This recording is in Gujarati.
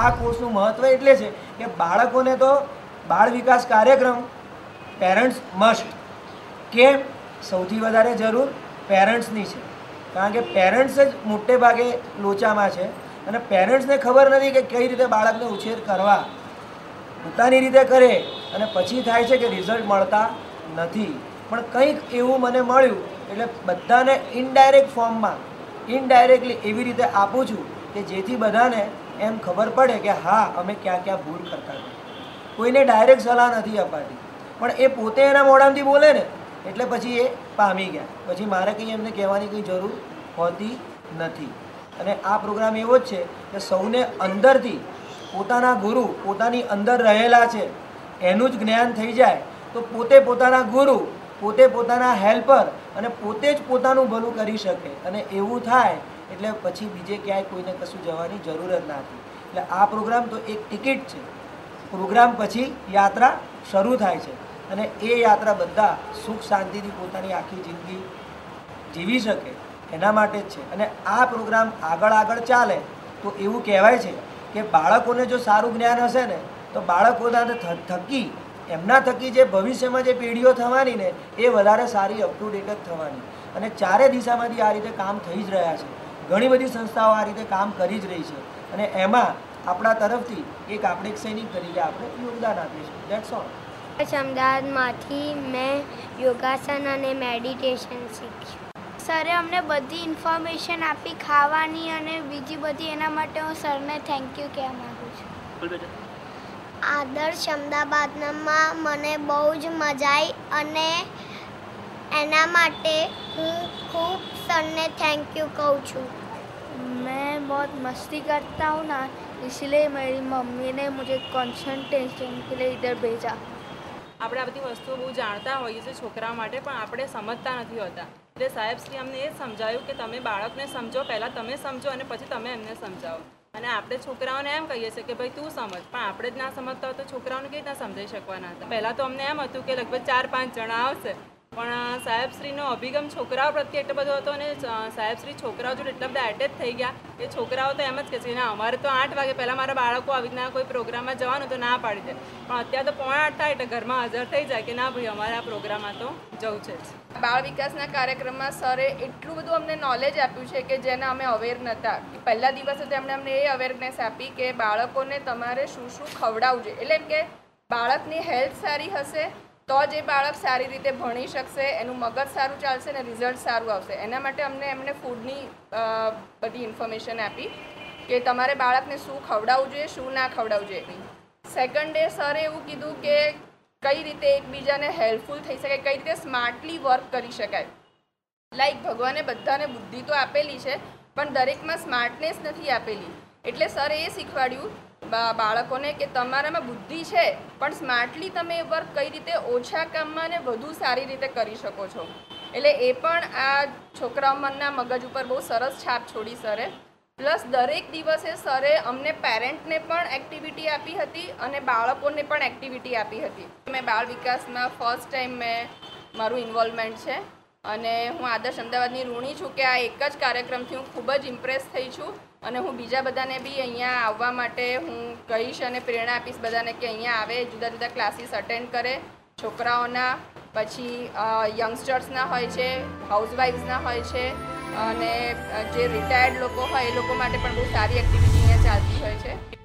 આ કોર્સનું મહત્ત્વ એટલે છે કે બાળકોને તો બાળ વિકાસ કાર્યક્રમ પેરેન્ટ્સ મસ્ટ, કેમ સૌથી વધારે જરૂર પેરેન્ટ્સની છે, કારણ કે પેરેન્ટ્સ જ મોટે ભાગે લોચામાં છે અને પેરેન્ટ્સને ખબર નથી કે કઈ રીતે બાળકને ઉછેર કરવા, પોતાની રીતે કરે અને પછી થાય છે કે રિઝલ્ટ મળતા નથી. પણ કંઈક એવું મને મળ્યું એટલે બધાને ઇનડાયરેક્ટલી એવી રીતે આપું છું કે જેથી બધાને એમ ખબર પડે કે હા અમે ક્યાં ક્યાં ભૂલ કરતા હતા. કોઈને ડાયરેક્ટ સલાહ નથી અપાતી, પણ એ પોતે એના મોઢામાંથી બોલે ને એટલે પછી એ પામી ગયા, પછી મારે કંઈ એમને કહેવાની કંઈ જરૂર હોતી નથી. અને આ પ્રોગ્રામ એવો જ છે કે સૌને અંદરથી પોતાના ગુરુ પોતાની અંદર રહેલા છે એનું જ જ્ઞાન થઈ જાય તો પોતે પોતાના ગુરુ, પોતે પોતાના હેલ્પર અને પોતે જ પોતાનું ભલું કરી શકે. અને એવું થાય એટલે પછી બીજે ક્યાંય કોઈને કશું જવાની જરૂર જ નથી. એટલે આ પ્રોગ્રામ તો એક ટિકિટ છે. પ્રોગ્રામ પછી યાત્રા શરૂ થાય છે અને એ યાત્રા બધા સુખ શાંતિથી પોતાની આખી જિંદગી જીવી શકે એના માટે જ છે. અને આ પ્રોગ્રામ આગળ ચાલે તો એવું કહેવાય છે કે બાળકોને જો સારું જ્ઞાન હશે ને તો બાળકોના થકી એમના થકી જે ભવિષ્યમાં જે પેઢીઓ થવાની ને એ વધારે સારી અપ ટુ ડેટ જ થવાની. અને ચારે દિશામાંથી આ રીતે કામ થઈ જ રહ્યા છે. ઘણી બધી સંસ્થાઓ આ રીતે કામ કરી જ રહી છે અને એમાં આપણા તરફથી એક આપણે એક સૈનિક તરીકે આપણે યોગદાન આપીશું. That's all. અમદાવાદમાંથી મેં યોગાસન અને મેડિટેશન શીખ્યું. સરે અમને બધી ઇન્ફોર્મેશન આપી ખાવાની અને બીજી બધી, એના માટે હું સરને થેન્ક યુ કહેવા માગું છું. આદર્શ અમદાવાદમાં મને બહુ જ મજા આવી અને એના માટે હું ખૂબ સરને થैंक यू कहूँ છું. मैं बहुत मस्ती करता हूँ ना, इसलिए मेरी मम्मी ने मुझे कंसंट्रेशन के लिए इधर भेजा. આપણે આ બધી વસ્તુઓ બહુ જાણતા હોઈએ છીએ છોકરાઓ માટે, પણ આપણે સમજતા નથી હોતા. એટલે સાહેબશ્રી અમને એ સમજાવ્યું કે તમે બાળકને સમજો, પહેલાં તમે સમજો અને પછી તમે એમને સમજાવો. અને આપણે છોકરાઓને એમ કહીએ છીએ કે ભાઈ તું સમજ, પણ આપણે જ ના સમજતા હોય તો છોકરાઓને કેવી રીતના સમજાવી શકવાના હતા. પહેલાં તો અમને એમ હતું કે લગભગ 4-5 જણા આવશે, પણ સાહેબશ્રીનો અભિગમ છોકરાઓ પ્રત્યે એટલો બધો હતો અને સાહેબશ્રી છોકરાઓ જોડે એટલા બધા એટેચ થઈ ગયા કે છોકરાઓ તો એમ જ કહે છે ના અમારે તો 8 વાગે પહેલાં મારા બાળકો આવી રીતના કોઈ પ્રોગ્રામમાં જવાનું તો ના પાડી દે, પણ અત્યારે તો 7:45 થાય એટલે ઘરમાં હાજર થઈ જાય કે ના ભાઈ અમારે આ પ્રોગ્રામમાં તો જવું છે જ. બાળ વિકાસના કાર્યક્રમમાં સરે એટલું બધું અમને નોલેજ આપ્યું છે કે જેને અમે અવેર નહોતા. પહેલા દિવસે તેમણે અમને એ અવેરનેસ આપી કે બાળકોને તમારે શું શું ખવડાવવું જોઈએ, એટલે એમ કે બાળકની હેલ્થ સારી હશે તો જ એ બાળક સારી રીતે ભણી શકશે, એનું મગજ સારું ચાલશે અને રિઝલ્ટ સારું આવશે. એના માટે એમને ફૂડની બધી ઇન્ફોર્મેશન આપી કે તમારે બાળકને શું ખવડાવવું જોઈએ, શું ના ખવડાવવું જોઈએ. સેકન્ડ ડે સરે એવું કીધું કે કઈ રીતે એકબીજાને હેલ્પફુલ થઈ શકે, કઈ રીતે સ્માર્ટલી વર્ક કરી શકાય. લાઈક ભગવાને બધાને બુદ્ધિ તો આપેલી છે પણ દરેકમાં સ્માર્ટનેસ નથી આપેલી. એટલે સરે એ શીખવાડ્યું બાળકોને કે તમારામાં બુદ્ધિ છે પણ સ્માર્ટલી તમે એ વર્ક કઈ રીતે ઓછા કામમાં ને વધુ સારી રીતે કરી શકો છો. એટલે એ પણ આ છોકરાઓના મગજ ઉપર બહુ સરસ છાપ છોડી સરે. પ્લસ દરેક દિવસે સરે અમને પેરેન્ટને પણ એક્ટિવિટી આપી હતી અને બાળકોને પણ એક્ટિવિટી આપી હતી. મેં બાળ વિકાસમાં ફર્સ્ટ ટાઈમ મારું ઇન્વોલ્વમેન્ટ છે અને હું આદર્શ અમદાવાદની ઋણી છું કે આ એક જ કાર્યક્રમથી હું ખૂબ જ ઇમ્પ્રેસ થઈ છું અને હું બીજા બધાને બી અહીંયા આવવા માટે હું કહીશ અને પ્રેરણા આપીશ બધાને કે અહીંયા આવે, જુદા જુદા ક્લાસીસ અટેન્ડ કરે. છોકરાઓના પછી યંગસ્ટર્સના હોય છે, હાઉસવાઇફ્સના હોય છે અને જે રિટાયર્ડ લોકો હોય એ લોકો માટે પણ બહુ સારી એક્ટિવિટી અહીંયા ચાલતી હોય છે.